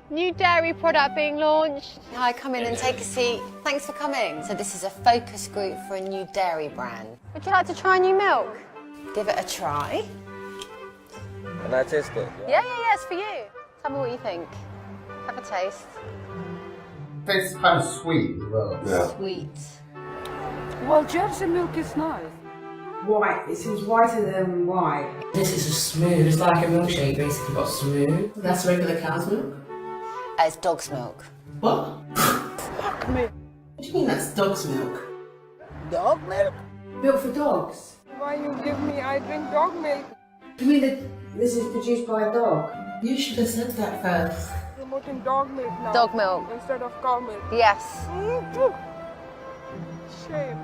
New dairy product being launched. Hi, come in and take a seat. Thanks for coming. So this is a focus group for a new dairy brand. Would you like to try new milk? Give it a try. Can I taste it? Yeah, it's for you. Tell me what you think. Have a taste. Tastes kind of sweet as well. Yeah. Sweet. Well, Jersey milk is nice. White. It seems whiter than white. This is just smooth. It's like a milkshake, basically, but smooth. That's regular cow's milk. It's dog's milk. What? Fuck me. What do you mean that's dog's milk? Dog milk? Built for dogs. Why you give me, I drink dog milk. You mean that this is produced by a dog? You should have said that first. Promoting dog milk now. Dog milk. Instead of cow milk. Yes. Shame.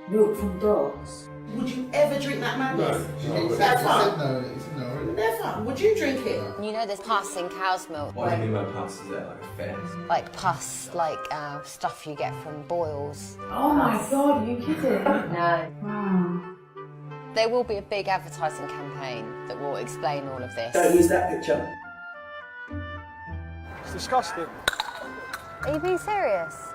Milk from dogs. Would you ever drink that madness? He said no. He said no. Never. Would you drink it? You know there's pus in cow's milk. What do you mean by pus? Is that like a fat? Like pus, like stuff you get from boils. Oh my god, are you kidding? No. Wow. There will be a big advertising campaign that will explain all of this. Don't use that picture. It's disgusting. Are you being serious?